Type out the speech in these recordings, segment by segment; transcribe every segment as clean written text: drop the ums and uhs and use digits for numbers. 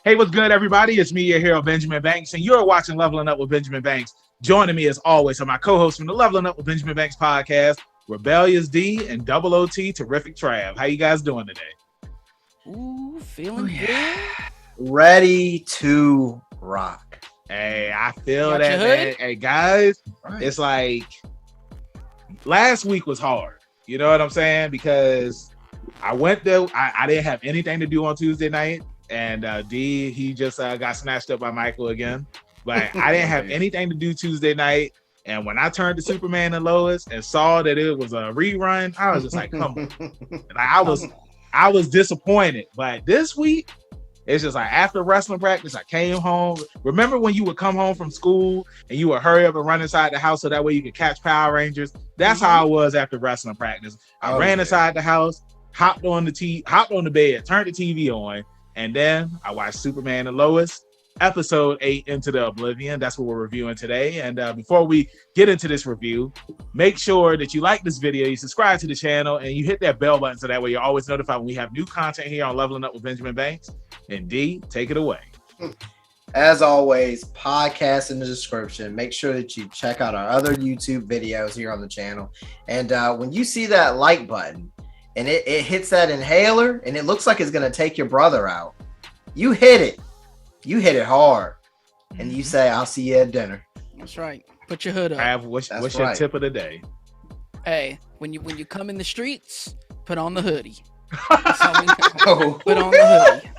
Hey, what's good, everybody? It's me, your hero, Benjamin Banks, and you're watching Leveling Up with Benjamin Banks. Joining me, as always, are my co-hosts from the Leveling Up with Benjamin Banks podcast, Rebellious D and Double OT Terrific Trav. How you guys doing today? Ooh, feeling good. Ready to rock. Hey, I feel that, man. Hey, guys, It's like last week was hard. You know what I'm saying? Because I went there. I didn't have anything to do on Tuesday night. And D, he just got snatched up by Michael again. But I didn't have anything to do Tuesday night. And when I turned to Superman and Lois and saw that it was a rerun, I was just like, come on. Like, I was disappointed. But this week, it's just like after wrestling practice, I came home. Remember when you would come home from school and you would hurry up and run inside the house so that way you could catch Power Rangers? That's how I was after wrestling practice. I ran inside the house, hopped on the bed, turned the TV on. And then I watched Superman and Lois, episode 8, Into the Oblivion. That's what we're reviewing today. And before we get into this review, make sure that you like this video, you subscribe to the channel, and you hit that bell button so that way you're always notified when we have new content here on Leveling Up with Benjamin Banks. And D, take it away. As always, podcast in the description. Make sure that you check out our other YouTube videos here on the channel. And when you see that like button, and it hits that inhaler, and it looks like it's going to take your brother out. You hit it. You hit it hard. And you say, I'll see you at dinner. That's right. Put your hood up. Trav, what's your tip of the day? Hey, when you come in the streets, put on the hoodie. Put on the hoodie.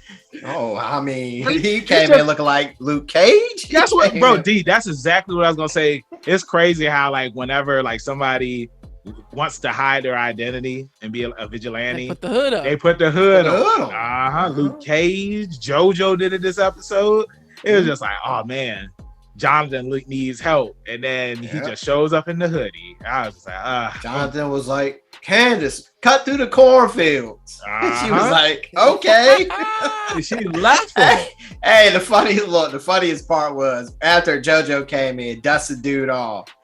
Oh, I mean, he came in looking like Luke Cage. That's what, bro, D, that's exactly what I was going to say. It's crazy how, like, whenever, like, somebody wants to hide their identity and be a vigilante, they put the hood up. They put the hood on. Luke Cage, JoJo did it this episode. It was just like, oh man, Jonathan needs help, and then he just shows up in the hoodie. I was just like, Jonathan was like, Candace, cut through the cornfields. She was like, okay. She left him. Hey, the funniest part was after JoJo came in, dusted dude off.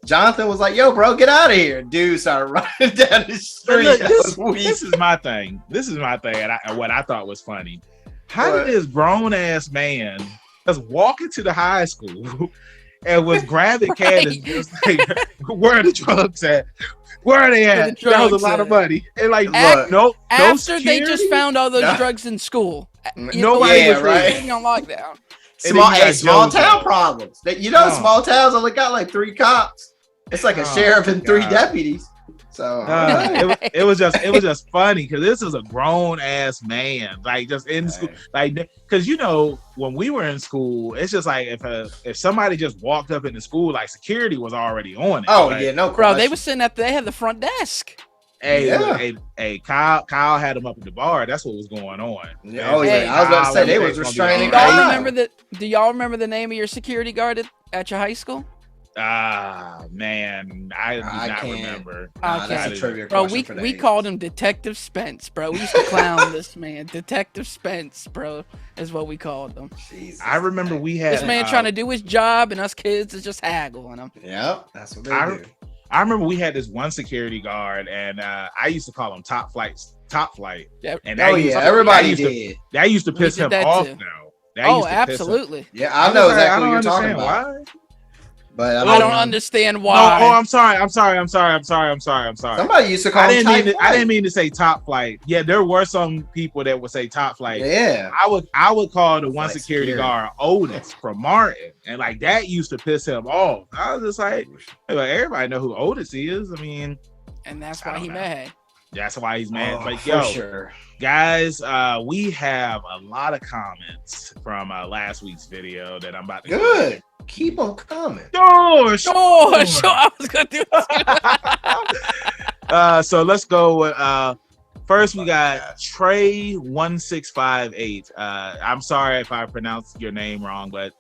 Jonathan was like, yo, bro, get out of here. Dude started running down the street. Look, this is my thing. And what I thought was funny. How did this grown-ass man just walk into the high school and was grabbing Candace, just like, where are the drugs at? Where are they at? That was a lot of money. And like, after they just found all those drugs in school. Nobody was right on lockdown. Small town problems. Small towns only got like 3 cops. It's like a sheriff and 3 deputies. So it was just funny because this is a grown ass man, like just in school, like because when we were in school, it's just like if somebody just walked up into school, like security was already on it. Oh like, yeah, no, bro, they were sitting they had the front desk. Hey, Kyle had him up at the bar. That's what was going on. Yeah, I was about to say they was restraining. Do y'all remember the name of your security guard at your high school? Man, I do not remember. That's a trivia bro, question. we called him Detective Spence, bro. We used to clown this man. Detective Spence, bro, is what we called him. Jesus, I remember we had this man trying to do his job, and us kids is just haggling him. Yep, that's what they do. I remember we had this one security guard, and I used to call him Top Flight. Yeah. And everybody did. That used to piss him off now. Absolutely. Yeah, I know exactly what you're talking about. Why? But I don't understand why. I'm sorry. Somebody used to call him I didn't mean to say Top Flight. Yeah, there were some people that would say Top Flight. Yeah. I would call the one security guard Otis from Martin. And like that used to piss him off. I was just like everybody know who Otis is. I mean, and that's why he's mad. That's why he's mad. But sure. Guys, we have a lot of comments from last week's video that I'm about to Good. Keep on coming. Sure. I was gonna do this. So let's go with first we got Trey1658. I'm sorry if I pronounced your name wrong, but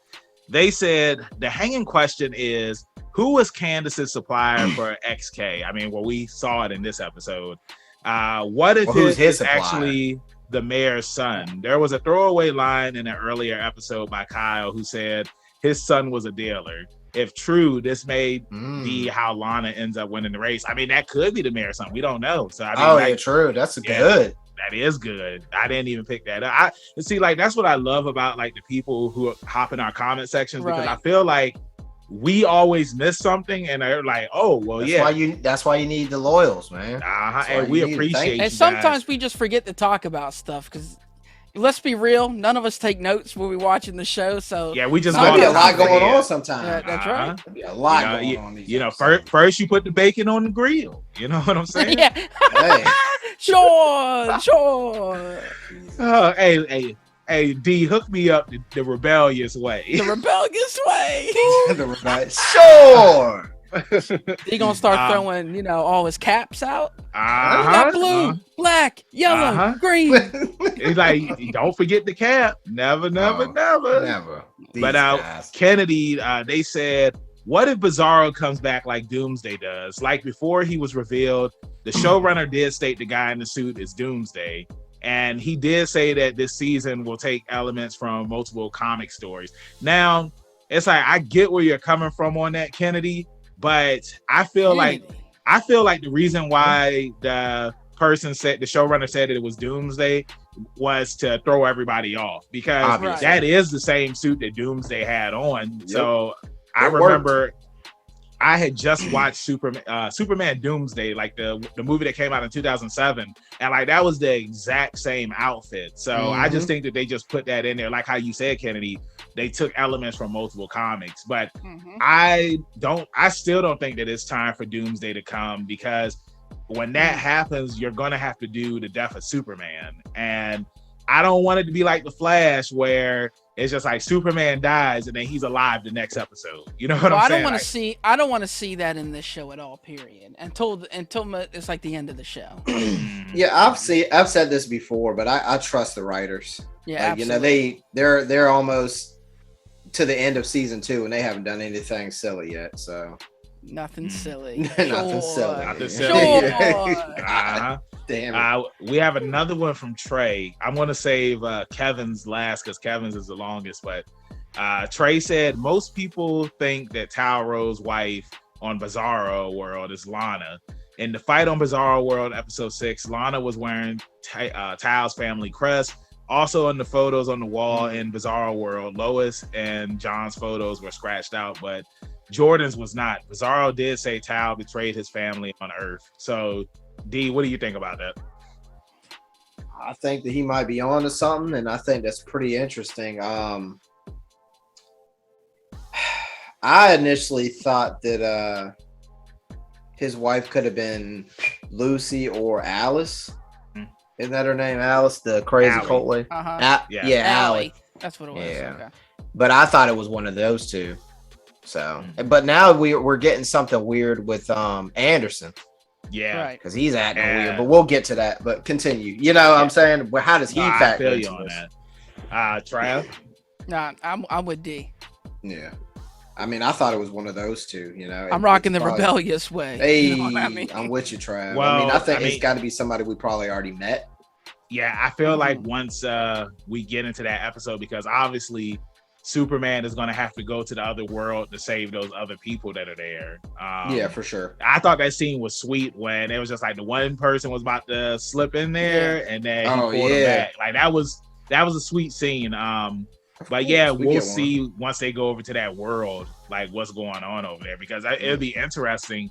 they said the hanging question is who was Candace's supplier for XK? I mean, we saw it in this episode. What if it's actually the mayor's son? There was a throwaway line in an earlier episode by Kyle who said his son was a dealer. If true, this may be how Lana ends up winning the race. I mean, that could be the mayor's son. We don't know. So I mean, true. That's good. That is good. I didn't even pick that up. See, like that's what I love about like the people who hop in our comment sections because I feel like we always miss something, and they're like, "Oh, well, That's why you need the loyals, man. And we appreciate. And sometimes we just forget to talk about stuff because. Let's be real. None of us take notes when we're watching the show, so yeah, we just be a lot going on sometimes. Yeah, that's right. There'll be a lot going on. You know, first you put the bacon on the grill. You know what I'm saying? Yeah. Hey. Sure. Hey, D, hook me up the rebellious way. The rebellious way. Sure. He gonna start throwing, all his caps out. Got blue, black, yellow, green. He's like, don't forget the cap. Never. But Kennedy, they said, what if Bizarro comes back like Doomsday does? Like before he was revealed, the showrunner did state the guy in the suit is Doomsday. And he did say that this season will take elements from multiple comic stories. Now, it's like, I get where you're coming from on that, Kennedy. But I feel like the reason why the showrunner said that it was Doomsday was to throw everybody off because that is the same suit that Doomsday had on. Yep. So I remember I had just watched Superman Doomsday, like the movie that came out in 2007, and like that was the exact same outfit. So I just think that they just put that in there, like how you said, Kennedy. They took elements from multiple comics, but I still don't think that it's time for Doomsday to come because when that happens, you're gonna have to do the death of Superman, and I don't want it to be like the Flash where it's just like Superman dies and then he's alive the next episode. You know what I'm saying? I don't want to see that in this show at all. Period. Until it's like the end of the show. Yeah, I've said this before, but I trust the writers. Yeah, absolutely. They're almost to the end of season 2 and they haven't done anything silly yet. So nothing silly. Nothing silly. Sure. Damn it. We have another one from Trey. I'm going to save Kevin's last because Kevin's is the longest. But Trey said most people think that Taro's wife on Bizarro World is Lana. In the fight on Bizarro World, episode 6, Lana was wearing Tao's family crest. Also in the photos on the wall in Bizarro World, Lois and John's photos were scratched out, but Jordan's was not. Bizarro did say Tao betrayed his family on Earth. So, D, what do you think about that? I think that he might be on to something, and I think that's pretty interesting. I initially thought that his wife could have been Lucy or Alice. Isn't that her name? Alice, the crazy cult lady? Yeah, Allie. That's what it was. Yeah. Okay. But I thought it was one of those two. So, but now we're getting something weird with Anderson. Yeah, right. Because he's acting weird. But we'll get to that. But continue. You know what I'm saying? Well, how does he factor into on this? that? Trav? Nah, I'm with D. Yeah. I mean, I thought it was one of those two, you know. I'm rocking the rebellious way. Hey, you know what I mean? I'm with you, Trav. Well, I think it's got to be somebody we probably already met. Yeah, I feel like once we get into that episode, because obviously Superman is going to have to go to the other world to save those other people that are there. Yeah, for sure. I thought that scene was sweet when it was just like the one person was about to slip in there and then he pulled him back. Like that was a sweet scene. But yeah, we'll see once they go over to that world, like what's going on over there, because it'll be interesting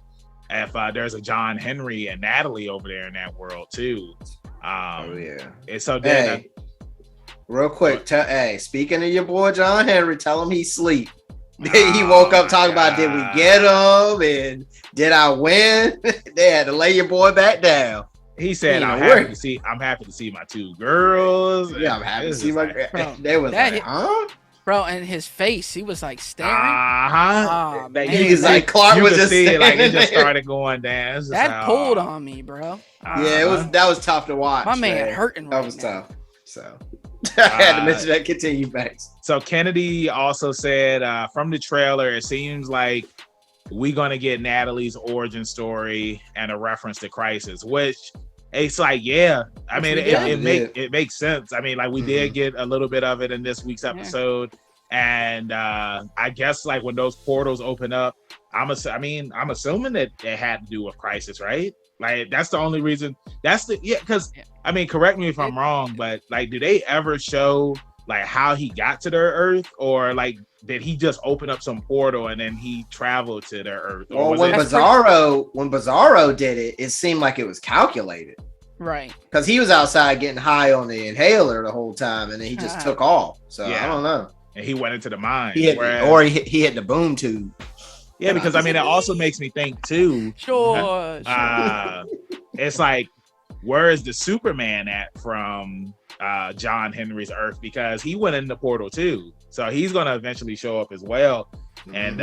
if there's a John Henry and Natalie over there in that world too. And so then, real quick, speaking of your boy John Henry, tell him he's asleep. He woke up talking about did we get him and did I win? They had to lay your boy back down. He said, "I'm happy to see my two girls." Yeah, I'm happy to see my. Bro, they was like, huh? Bro, and his face, he was like staring. Oh, he was like Clark was just see it, like it just started going down. That pulled on me, bro. Yeah, that was tough to watch. My man hurting. That was tough. So I had to mention that. Continue, Banks. So Kennedy also said from the trailer, it seems like we're gonna get Natalie's origin story and a reference to Crisis, which it's like, I mean, it makes sense. I mean, like we did get a little bit of it in this week's episode, and I guess like when those portals open up, I'm assuming that it had to do with Crisis, right? Like that's the only reason. Because I mean, correct me if I'm wrong, but like, do they ever show like how he got to their Earth, or like did he just open up some portal and then he traveled to their Earth? Or when Bizarro did it, it seemed like it was calculated. Right. Because he was outside getting high on the inhaler the whole time, and then he just took off. So I don't know. And he went into the mine. He hit the boom tube. Yeah, because I mean, it also makes me think too. Sure. It's like, where is the Superman at from John Henry's Earth? Because he went in the portal too. So he's going to eventually show up as well. And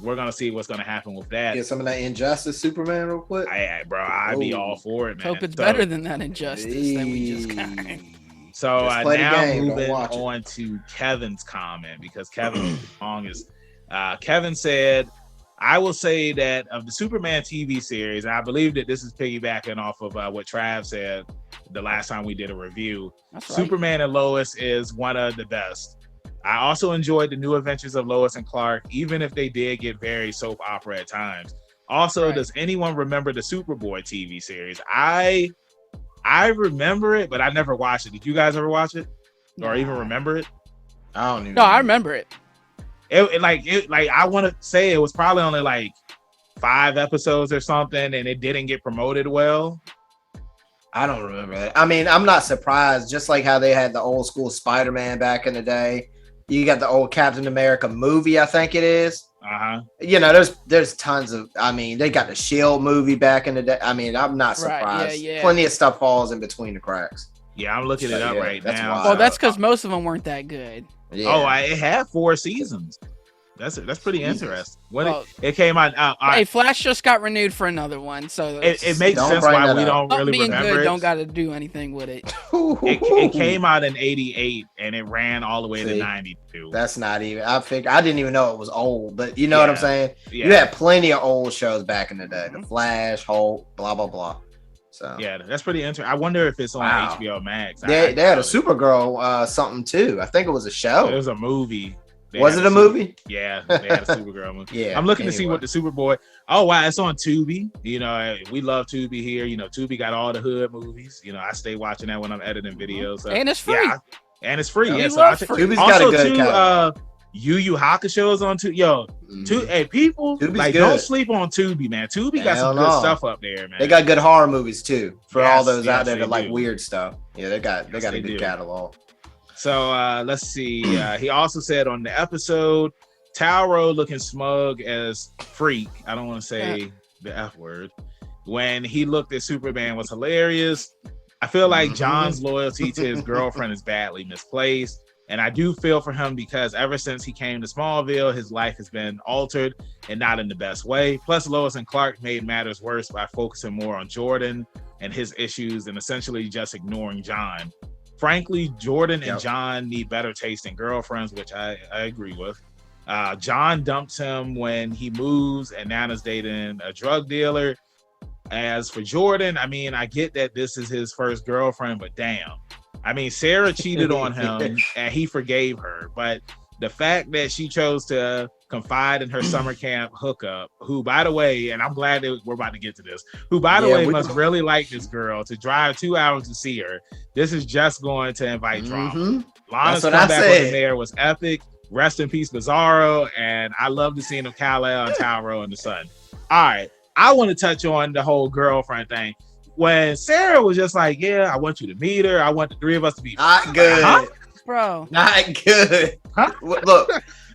we're going to see what's going to happen with that. Get some of that Injustice Superman real quick. I'd be all for it, man. Hope it's better than that Injustice that we just got. So now moving on to Kevin's comment, because Kevin's song is Kevin said, I will say that of the Superman TV series, and I believe that this is piggybacking off of what Trav said the last time we did a review. That's right. Superman and Lois is one of the best. I also enjoyed the new adventures of Lois and Clark, even if they did get very soap opera at times. Also, does anyone remember the Superboy TV series? I remember it, but I never watched it. Did you guys ever watch it, or even remember it? I don't even. No, I remember it. I want to say it was probably only like 5 episodes or something, and it didn't get promoted well. I don't remember that. I mean, I'm not surprised. Just like how they had the old school Spider-Man back in the day, you got the old Captain America movie, I think it is. You know, there's tons of. I mean, they got the Shield movie back in the day. I mean, I'm not surprised. Yeah. Plenty of stuff falls in between the cracks. Yeah, I'm looking it up right now. Wild. Well, that's because most of them weren't that good. Yeah. Oh, it had 4 seasons. That's pretty interesting. It came out. Hey, Flash just got renewed for another one, so it makes sense why we don't really remember it. Don't got to do anything with it. It came out in '88 and it ran all the way to '92. That's not even. I didn't even know it was old, but you know what I'm saying. Yeah. You had plenty of old shows back in the day. The Flash, Hulk, blah blah blah. So yeah, that's pretty interesting. I wonder if it's on HBO Max. They had a Supergirl something too. I think it was a show. It was a movie. Was it a movie? Yeah, they had a Supergirl movie. Yeah, I'm looking to see what the Superboy. Oh wow, it's on Tubi. You know, we love Tubi here. You know, Tubi got all the hood movies. You know, I stay watching that when I'm editing videos. So, and it's free. Yeah, and it's free. Yeah, so Tubi's got a good Yu Yu Hakusho's on Tubi. Hey, people, Tubi's like, don't sleep on Tubi, man. Tubi got some good stuff up there, man. They got good horror movies too for all those out there that like weird stuff. Yeah, they got a good catalog. So let's see. He also said on the episode, Tauro looking smug as freak. I don't want to say the F word. When he looked at Superman was hilarious. I feel like John's loyalty to his girlfriend is badly misplaced. And I do feel for him because ever since he came to Smallville, his life has been altered and not in the best way. Plus, Lois and Clark made matters worse by focusing more on Jordan and his issues and essentially just ignoring John. Frankly, Jordan and John need better taste in girlfriends, which I agree with. John dumps him when he moves and Nana's dating a drug dealer. As for Jordan, I mean, I get that this is his first girlfriend, but damn. I mean, Sarah cheated on him and he forgave her. But the fact that she chose to confide in her summer camp hookup, who, by the way, and I'm glad that we're about to get to this, who, by the way, must really like this girl to drive 2 hours to see her. This is just going to invite drama. Lana's comeback on the mayor was epic. Rest in peace, Bizarro. And I love the scene of Kal-El and Tauro in the sun. All right. I want to touch on the whole girlfriend thing. When Sarah was just like, yeah, I want you to meet her. I want the 3 of us to be not good. Huh? Bro. Not good. Huh?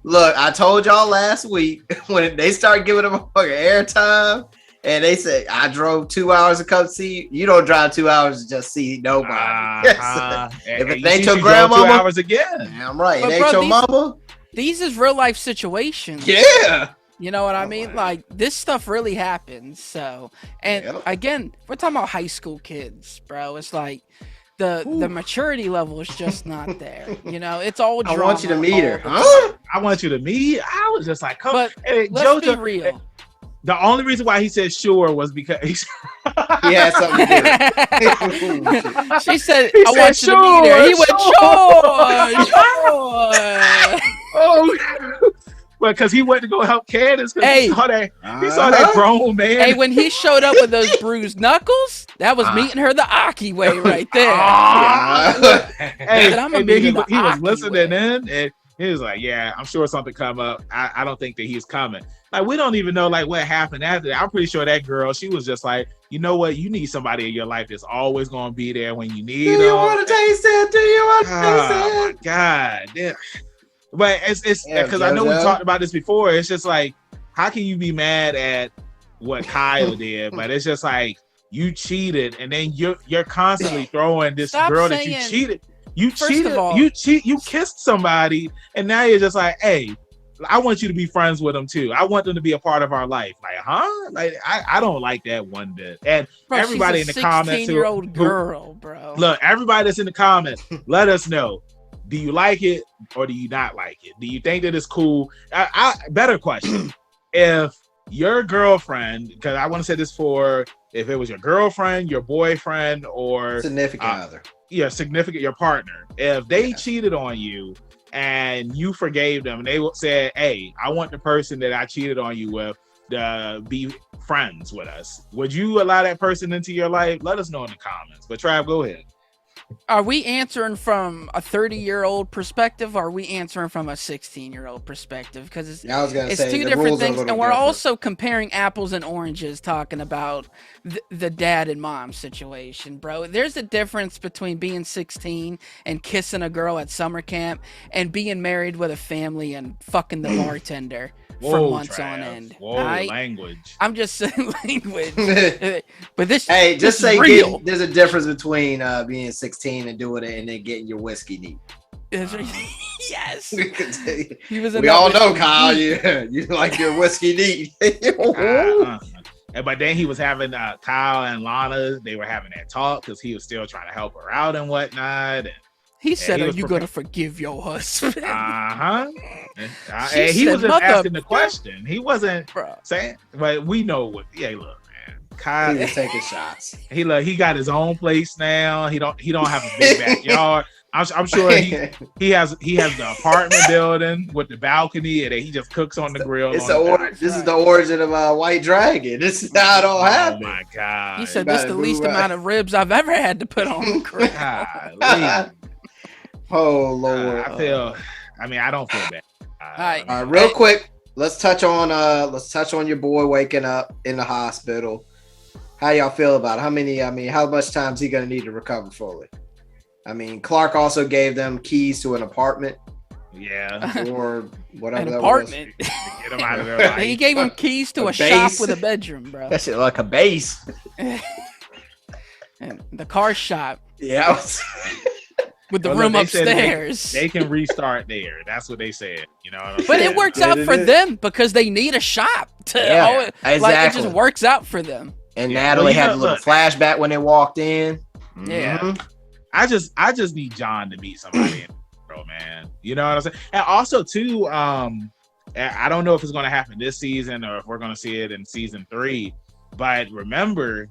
Look, I told y'all last week when they started giving them a fucking airtime and they said, I drove 2 hours to come see you. You don't drive 2 hours to just see nobody. If it ain't your grandmama, 2 hours again. Damn right. It ain't your mama. These is real life situations. Yeah. You know what I mean? Like, this stuff really happens. So, and again, we're talking about high school kids, bro. It's like the maturity level is just not there. You know, it's all drama. I want you to meet her. Huh? I want you to meet. I was just like, come. But hey, let's be real. The only reason why he said sure was because he had something to do. She said, I want you to meet her. He went, sure. Oh. Well, because he went to go help Candace because Hey. he saw that grown man. Hey, when he showed up with those bruised knuckles, that was meeting her the Aki way right there. Hey, I'm gonna meet he the was Aki listening way. in, and he was like, "Yeah, I'm sure something come up. I don't think that he's coming." Like, we don't even know like what happened after that. I'm pretty sure that girl, she was just like, you know what? You need somebody in your life that's always gonna be there when you need them. Do you want to taste it? Do you want to taste it? Oh my God. Yeah. But it's because I know we talked about this before. It's just like, how can you be mad at what Kyle did? But it's just like, you cheated, and then you're constantly throwing this girl that you cheated. You kissed somebody, and now you're just like, hey, I want you to be friends with them too. I want them to be a part of our life. Like, huh? Like, I don't like that one bit. And everybody in the comments, 16-year-old girl, bro. Look, everybody that's in the comments, let us know. Do you like it or do you not like it? Do you think that it's cool? Better question. If your girlfriend, because I want to say this for if it was your girlfriend, your boyfriend, or significant other. Yeah, your partner. If they cheated on you and you forgave them, and they said, hey, I want the person that I cheated on you with to be friends with us, would you allow that person into your life? Let us know in the comments. But Trav, go ahead. Are we answering from a 30-year-old perspective, or are we answering from a 16-year-old perspective? Because it's two different things, and we're also comparing apples and oranges, talking about the dad and mom situation, bro. There's a difference between being 16 and kissing a girl at summer camp and being married with a family and fucking the bartender for months on end. Language. I'm just saying language. But this, just say real. There's a difference between being 16 and doing it and then getting your whiskey neat. Yes. We all know, Kyle, you like your whiskey neat. But then he was having Kyle and Lana, they were having that talk because he was still trying to help her out and whatnot. And he said, are you going to forgive your husband? He was just asking the question. He wasn't saying, but we know what. Yeah, look, man. Kyle, he was taking shots. He got his own place now. He don't have a big backyard. I'm sure he has the apartment building with the balcony, and he just cooks on the grill. This is the origin of White Dragon. This is how it all happened. Oh my God! He said this is the least amount of ribs I've ever had to put on the grill. Oh Lord! I don't feel bad. All right, real quick, let's touch on your boy waking up in the hospital. How y'all feel about it? How much time is he gonna need to recover fully? Clark also gave them keys to an apartment. Yeah. Or whatever. An apartment. Get him out of there. He gave him keys to a shop with a bedroom, bro. That shit like a base. And the car shop. Yeah. With the room upstairs. They can restart there. That's what they said. You know what I'm But saying? it works out for them because they need a shop. Exactly. Like, it just works out for them. And Natalie had a little flashback when they walked in. Yeah. Mm-hmm. I just need John to meet somebody, bro, man. You know what I'm saying? And also, too, I don't know if it's going to happen this season or if we're going to see it in season 3. But remember,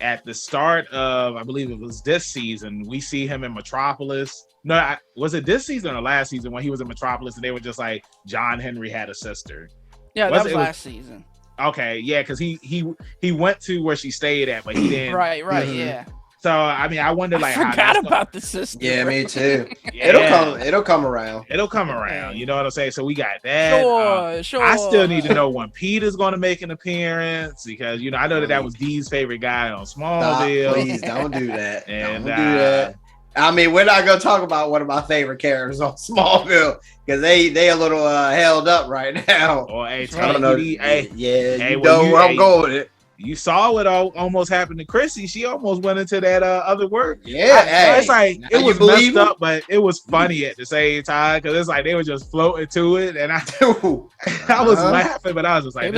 at the start of, I believe it was this season, we see him in Metropolis. No, was it this season or last season when he was in Metropolis and they were just like, John Henry had a sister? Yeah, that was last season. Okay, yeah, because he went to where she stayed at, but he didn't. Right, yeah. So I wonder, like, I forgot about the sister. Yeah, me too. Yeah. It'll come around. It'll come around. You know what I'm saying? So we got that. Sure. I still need to know when Peter's going to make an appearance because I know that was Dee's favorite guy on Smallville. Please don't do that. Don't do that. We're not gonna talk about one of my favorite characters on Smallville because they a little held up right now. Or I don't know. You know where I'm going with it. You saw what almost happened to Chrissy. She almost went into that other work. Yeah, it's like it was messed up, but it was funny at the same time because it's like they were just floating to it, and I was laughing, but I was just like,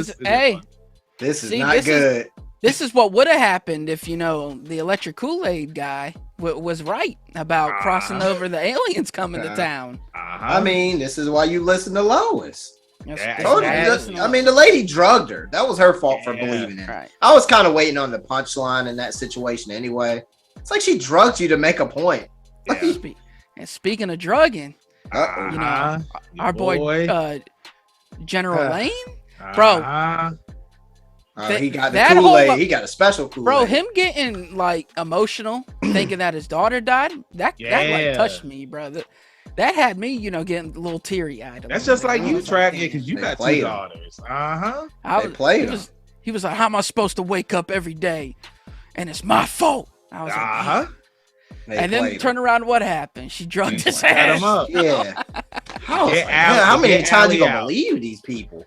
this is not good. This is what would have happened if the electric Kool-Aid guy was right about crossing over the aliens coming to town. This is why you listen to Lois. The lady drugged her. That was her fault for believing it. Right. I was kind of waiting on the punchline in that situation anyway. It's like she drugged you to make a point. And speaking of drugging, our boy General Lane, bro. He got the Kool-Aid. He got a special Kool-Aid. Bro, him getting like emotional, thinking that his daughter died, that like touched me, bro. That had me, getting a little teary-eyed. That's just like you, Trav, because you got two daughters. They played him. He was like, how am I supposed to wake up every day and it's my fault? I was like, and then turn around, what happened? She drugged his ass. Him up. Yeah. How many times you gonna believe these people?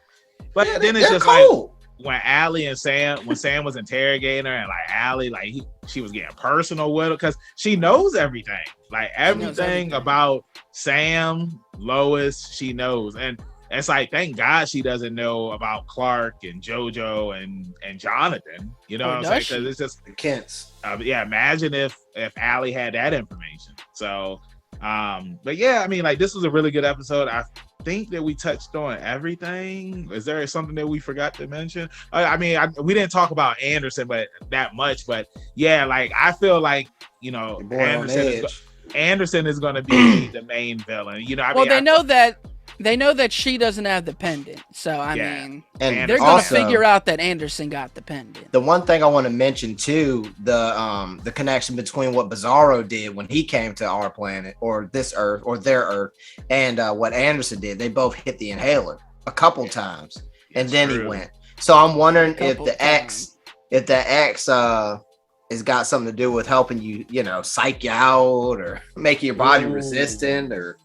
But then it's just cold. Like when Allie and Sam, when Sam was interrogating her, and like Allie, like she was getting personal with her because she knows everything, like everything about Sam, Lois, she knows, and it's like thank God she doesn't know about Clark and JoJo and Jonathan. You know what I'm saying? Because it's just the Kents. Yeah, imagine if Allie had that information. So, but yeah, I mean, like this was a really good episode. I think that we touched on everything. Is there something that we forgot to mention? I mean, we didn't talk about Anderson, but that much. But yeah, like I feel like Anderson is going to be the main villain. They know that she doesn't have the pendant, so I mean, and they're going to figure out that Anderson got the pendant. The one thing I want to mention too, the connection between what Bizarro did when he came to our planet or this Earth or their Earth, and what Anderson did. They both hit the inhaler a couple times, and then he went. So I'm wondering if the X has got something to do with helping you, psych you out or making your body resistant or.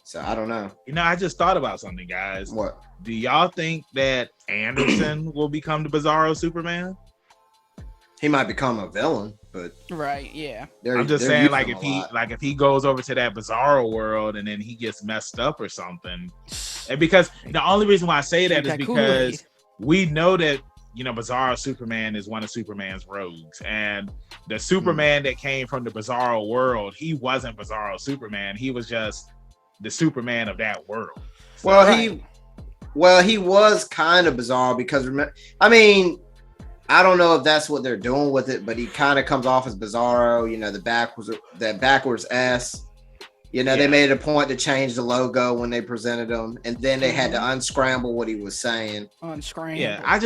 So I don't know. I just thought about something, guys. What? Do y'all think that Anderson will become the Bizarro Superman? He might become a villain, but right, yeah. I'm just saying, like if he goes over to that Bizarro world and then he gets messed up or something, and because the only reason why I say that is because we know that Bizarro Superman is one of Superman's rogues, and the Superman that came from the Bizarro world, he wasn't Bizarro Superman. He was just the Superman of that world. So, he was kind of bizarre because I don't know if that's what they're doing with it, but he kind of comes off as Bizarro, the backwards S. They made it a point to change the logo when they presented him, and then they had to unscramble what he was saying. Unscramble. Yeah,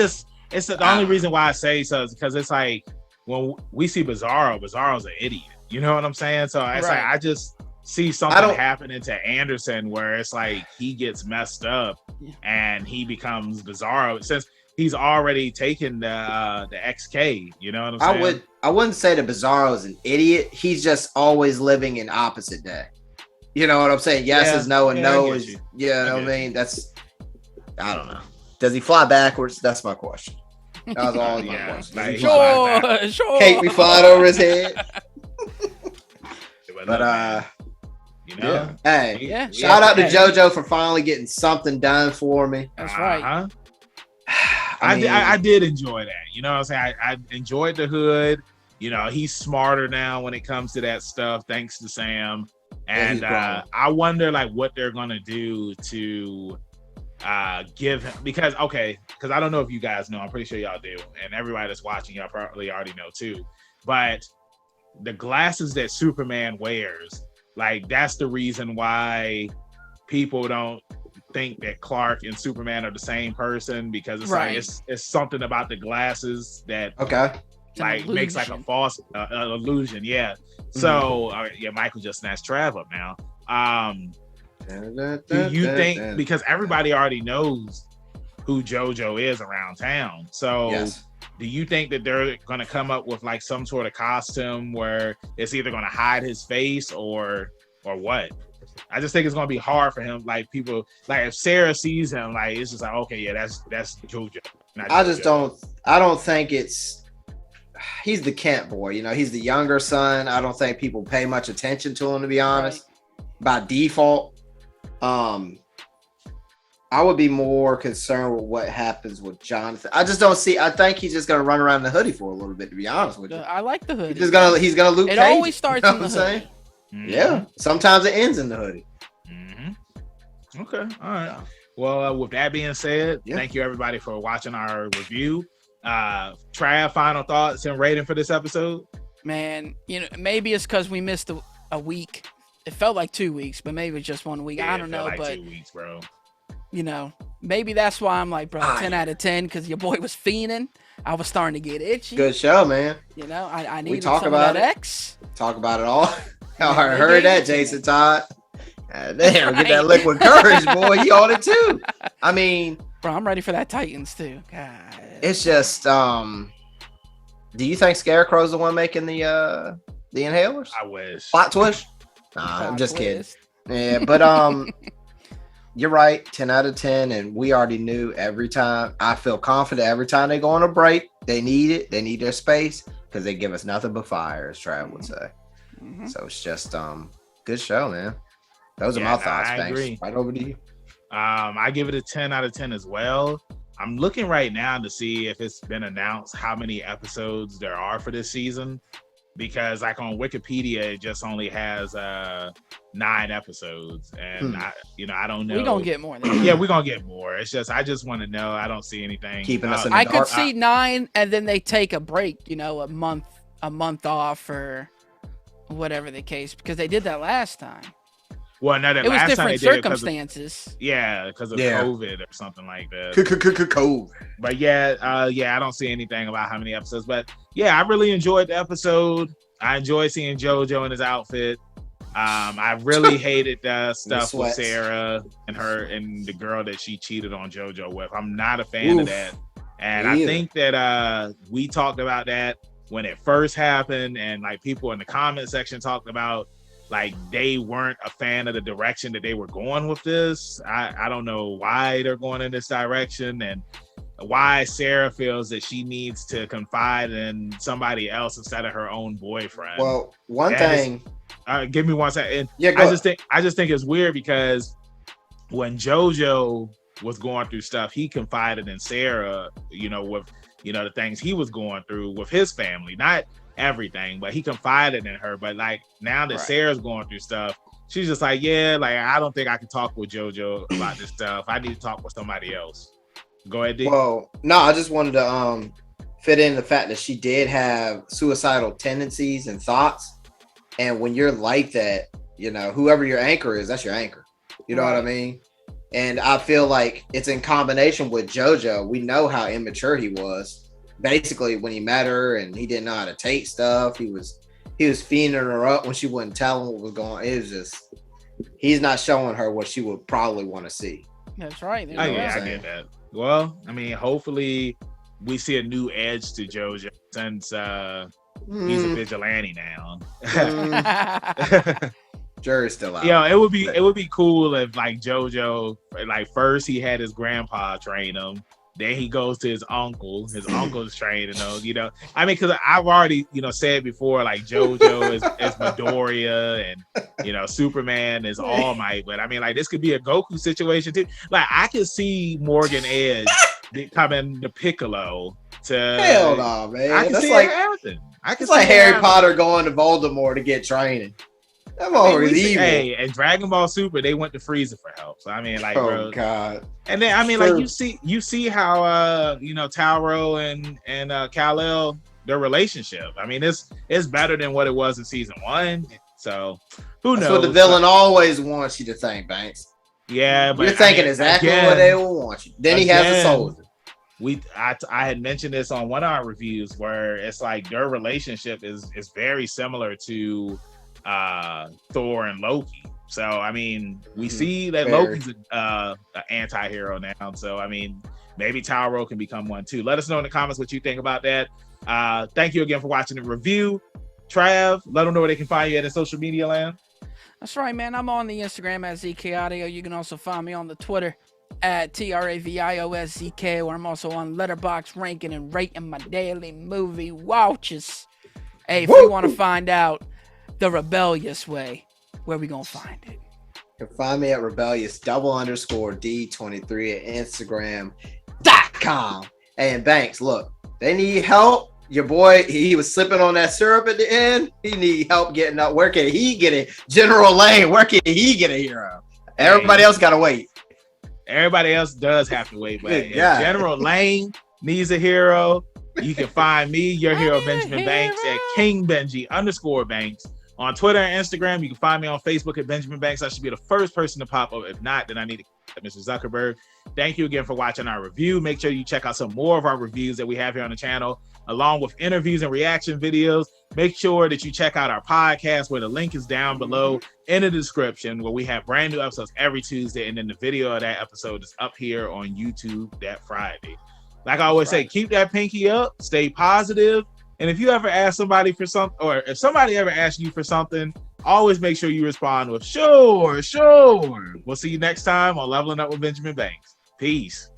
it's the only reason why I say so is because it's like when we see Bizarro's an idiot. You know what I'm saying? So it's like I just see something happening to Anderson where it's like he gets messed up and he becomes Bizarro since he's already taken the XK. You know what I'm saying? I wouldn't say that Bizarro is an idiot. He's just always living in opposite day. You know what I'm saying? Yes is no, and no is I mean. I don't know. Does he fly backwards? That's my question. That was all my question. Like, sure. Kate be flying over his head. But shout out to JoJo for finally getting something done for me. That's right. I did enjoy that. You know what I'm saying? I enjoyed the hood. He's smarter now when it comes to that stuff, thanks to Sam. And I wonder like what they're gonna do to give him because I don't know if you guys know, I'm pretty sure y'all do, and everybody that's watching, y'all probably already know too. But the glasses that Superman wears, like that's the reason why people don't think that Clark and Superman are the same person, because it's like it's something about the glasses that like makes like a false illusion. Yeah. So Michael just snatched Trav up now. Do you think, because everybody already knows who JoJo is around town, so do you think that they're going to come up with like some sort of costume where it's either going to hide his face or what? I just think it's going to be hard for him. Like people, like if Sarah sees him, like it's just like, okay, that's JoJo. I don't think he's the Kent boy. He's the younger son. I don't think people pay much attention to him, to be honest, by default. I would be more concerned with what happens with Jonathan. I just don't see. I think he's just gonna run around in the hoodie for a little bit, to be honest with you. I like the hoodie. He's gonna Luke Cage. It always starts in the hoodie. Mm-hmm. Yeah. Sometimes it ends in the hoodie. Mm-hmm. Okay. All right. Well, with that being said, thank you everybody for watching our review. Trav, final thoughts and rating for this episode? Man, maybe it's because we missed a week. It felt like 2 weeks, but maybe it's just 1 week. I don't know, like but 2 weeks, bro. maybe that's why I'm like, bro, 10 out of 10, because your boy was fiending. I was starting to get itchy. Good show, man. I needed some of that X. Talk about it all. I heard that, Jason Todd. Damn, get that liquid courage, boy. You on it too. I mean, bro, I'm ready for that Titans too. God. It's just, do you think Scarecrow's the one making the inhalers? I wish. Plot twist? Nah, I'm just kidding. Yeah, but you're right. 10 out of 10, and we already knew every time. I feel confident every time they go on a break. They need it. They need their space because they give us nothing but fire, as Trav would say. Mm-hmm. So it's just good show, man. Those are my thoughts. Thanks. Agree. Right over to you. I give it a 10 out of 10 as well. I'm looking right now to see if it's been announced how many episodes there are for this season, because like on Wikipedia, it just only has 9 episodes, and I don't know. We're gonna get more than that. Yeah, we're gonna get more. It's just I just want to know. I don't see anything keeping us in the dark. I could see 9, and then they take a break, a month off or whatever the case, because they did that last time. Well, no, it was different circumstances. Because of COVID or something like that. COVID. But I don't see anything about how many episodes. But yeah, I really enjoyed the episode. I enjoyed seeing JoJo in his outfit. I really hated the stuff with Sarah and her and the girl that she cheated on JoJo with. I'm not a fan of that. And I think that we talked about that when it first happened, and like people in the comment section talked about like they weren't a fan of the direction that they were going with this. I don't know why they're going in this direction and why Sarah feels that she needs to confide in somebody else instead of her own boyfriend. Well, one thing. Give me 1 second. Yeah, I just think it's weird because when JoJo was going through stuff, he confided in Sarah, with the things he was going through with his family, not everything, but he confided in her. But like now that Sarah's going through stuff, she's just like, I don't think I can talk with JoJo about this stuff. I need to talk with somebody else. Go ahead, D. Well, no, I just wanted to fit in the fact that she did have suicidal tendencies and thoughts, and when you're like that, whoever your anchor is, that's your anchor. You know what I mean? And I feel like it's in combination with JoJo. We know how immature he was. Basically, when he met her and he didn't know how to take stuff, he was feeding her up when she wouldn't tell him what was going on. It was just, he's not showing her what she would probably want to see. That's right. I get that. Well, I mean, hopefully we see a new edge to JoJo since he's a vigilante now. Jury's still out. Yeah, it would be cool if like JoJo, like first he had his grandpa train him. Then he goes to his uncle. His uncle's training him. I mean, because I've already, said before, like JoJo is Midoriya, and Superman is All Might. But I mean, like this could be a Goku situation too. Like I could see Morgan Edge becoming the Piccolo. Hell no, man. I can see it happen. It's like Harry Potter going to Voldemort to get training. Hey, and Dragon Ball Super, they went to Frieza for help. So I mean, like, bro, God. And then I mean, like, you see how Taro and Kal-El, their relationship. I mean, it's better than what it was in season 1. So who knows? That's what the villain always wants you to think, Banks. Yeah, but you're thinking exactly what they will want you. Then he has a soldier. I had mentioned this on one of our reviews where it's like their relationship is very similar to Thor and Loki. So I mean, we see that Loki's an anti-hero now. So I mean, maybe Taro can become one too. Let us know in the comments what you think about that. Thank you again for watching the review. Trav, let them know where they can find you at in social media land. That's right, man. I'm on the Instagram at ZK Audio. You can also find me on the Twitter at TRAVIOSZK, where I'm also on Letterboxd ranking and rating my daily movie watches. Hey, if you want to find out the rebellious way, where we gonna find it? You can find me at rebellious_D23 at Instagram.com. And Banks, look, they need help. Your boy, he was slipping on that syrup at the end. He need help getting up. Where can he get it? General Lane, where can he get a hero? Everybody else gotta wait. Everybody else does have to wait, but if General Lane needs a hero, you can find me, your hero, Benjamin Banks, at KingBenji_Banks. On Twitter and Instagram, you can find me on Facebook at Benjamin Banks. I should be the first person to pop up. If not, then I need to Mr. Zuckerberg. Thank you again for watching our review. Make sure you check out some more of our reviews that we have here on the channel, along with interviews and reaction videos. Make sure that you check out our podcast, where the link is down below in the description, where we have brand new episodes every Tuesday, and then the video of that episode is up here on YouTube that Friday. Like I always say, keep that pinky up, stay positive, and if you ever ask somebody for something, or if somebody ever asks you for something, always make sure you respond with sure. We'll see you next time on Leveling Up with Benjamin Banks. Peace.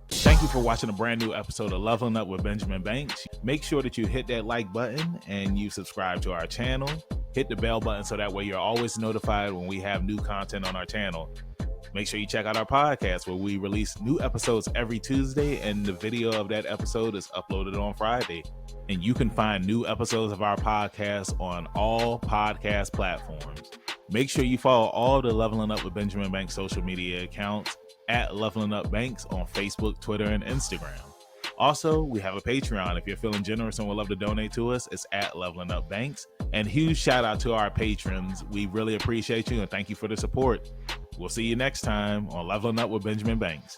Thank you for watching a brand new episode of Leveling Up with Benjamin Banks. Make sure that you hit that like button and you subscribe to our channel. Hit the bell button so that way you're always notified when we have new content on our channel. Make sure you check out our podcast, where we release new episodes every Tuesday, and the video of that episode is uploaded on Friday. And you can find new episodes of our podcast on all podcast platforms. Make sure you follow all the Leveling Up with Benjamin Banks social media accounts at Leveling Up Banks on Facebook, Twitter, and Instagram. Also, we have a Patreon. If you're feeling generous and would love to donate to us, it's at Leveling Up Banks. And huge shout out to our patrons. We really appreciate you and thank you for the support. We'll see you next time on Leveling Up with Benjamin Banks.